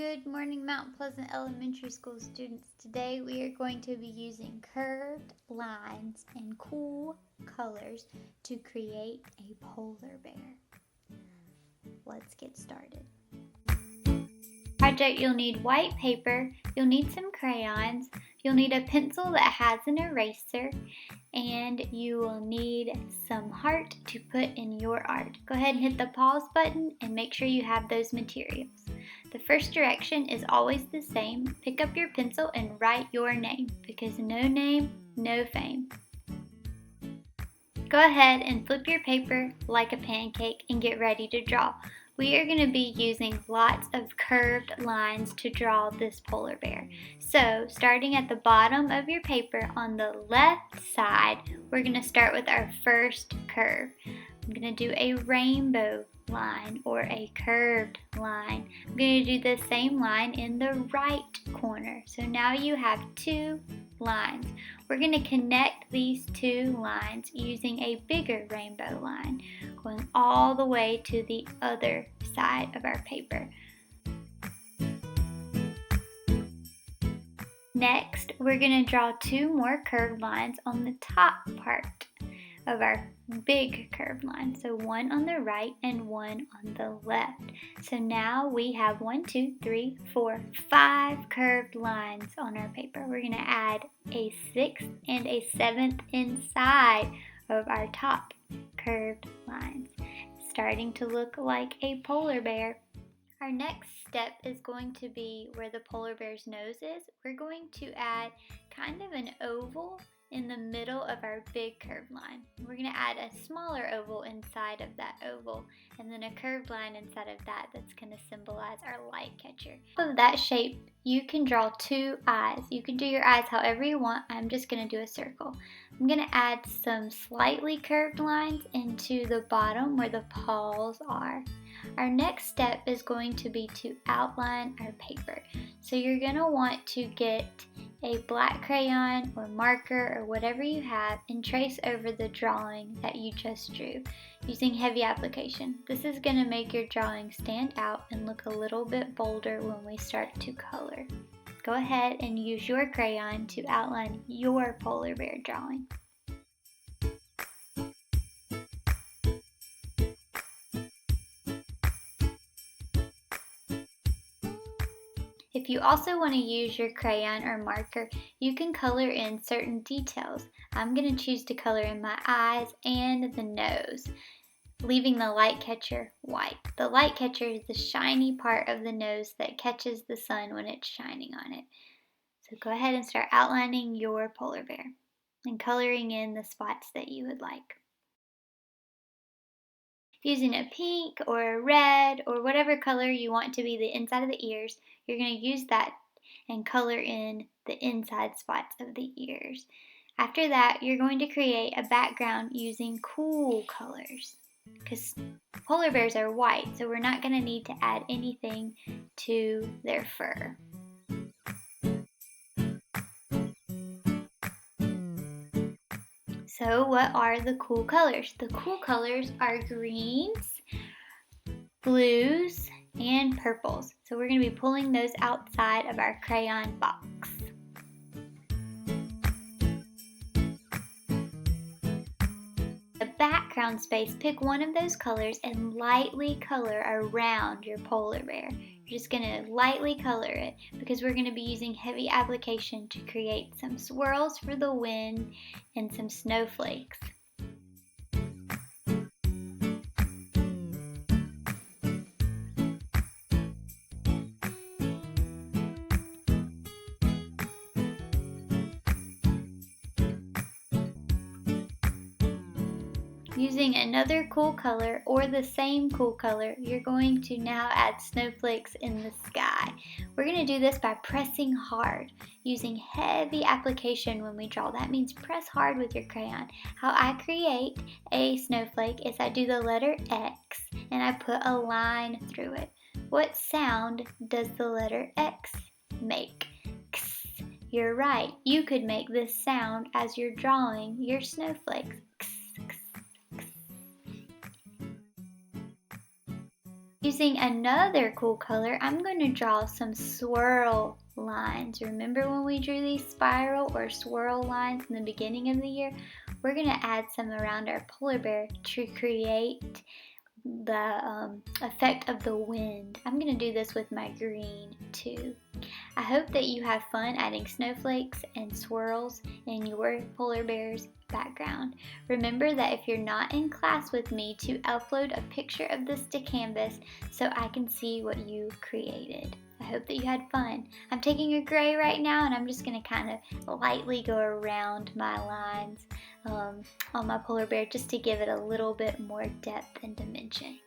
Good morning, Mount Pleasant Elementary School students. Today we are going to be using curved lines and cool colors to create a polar bear. Let's get started. Project, you'll need white paper, you'll need some crayons, you'll need a pencil that has an eraser, and you will need some heart to put in your art. Go ahead and hit the pause button and make sure you have those materials. The first direction is always the same. Pick up your pencil and write your name, because no name, no fame. Go ahead and flip your paper like a pancake and get ready to draw. We are going to be using lots of curved lines to draw this polar bear. So, starting at the bottom of your paper on the left side, we're going to start with our first curve. I'm going to do a rainbow line or a curved line. I'm going to do the same line in the right corner. So now you have two lines. We're going to connect these two lines using a bigger rainbow line, going all the way to the other side of our paper. Next, we're going to draw two more curved lines on the top part of our big curved line. So one on the right and one on the left. So now we have 5 curved lines on our paper. We're going to add a 6th and a 7th inside of our top curved lines, starting to look like a polar bear. Our next step is going to be where the polar bear's nose is. We're going to add kind of an oval in the middle of our big curved line. We're going to add a smaller oval inside of that oval, and then a curved line inside of that that's going to symbolize our light catcher. Of that shape, you can draw two eyes. You can do your eyes however you want. I'm just going to do a circle. I'm going to add some slightly curved lines into the bottom where the paws are. Our next step is going to be to outline our paper. So you're going to want to get a black crayon or marker or whatever you have and trace over the drawing that you just drew using heavy application. This is going to make your drawing stand out and look a little bit bolder when we start to color. Go ahead and use your crayon to outline your polar bear drawing. If you also want to use your crayon or marker, you can color in certain details. I'm going to choose to color in my eyes and the nose, leaving the light catcher white. The light catcher is the shiny part of the nose that catches the sun when it's shining on it. So go ahead and start outlining your polar bear and coloring in the spots that you would like. Using a pink or a red or whatever color you want to be the inside of the ears, you're going to use that and color in the inside spots of the ears. After that, you're going to create a background using cool colors, because polar bears are white, so we're not going to need to add anything to their fur. So what are the cool colors? The cool colors are greens, blues, and purples. So we're going to be pulling those outside of our crayon box. The background space, pick one of those colors and lightly color around your polar bear. You're just going to lightly color it because we're going to be using heavy application to create some swirls for the wind and some snowflakes. Using another cool color or the same cool color, you're going to now add snowflakes in the sky. We're going to do this by pressing hard, using heavy application when we draw. That means press hard with your crayon. How I create a snowflake is I do the letter X and I put a line through it. What sound does the letter X make? X. You're right, you could make this sound as you're drawing your snowflakes. Using another cool color, I'm going to draw some swirl lines. Remember when we drew these spiral or swirl lines in the beginning of the year? We're going to add some around our polar bear to create the effect of the wind. I'm going to do this with my green too. I hope that you have fun adding snowflakes and swirls in your polar bear's background. Remember that if you're not in class with me, to upload a picture of this to Canvas so I can see what you created. I hope that you had fun. I'm taking a gray right now and I'm just going to kind of lightly go around my lines on my polar bear just to give it a little bit more depth and dimension.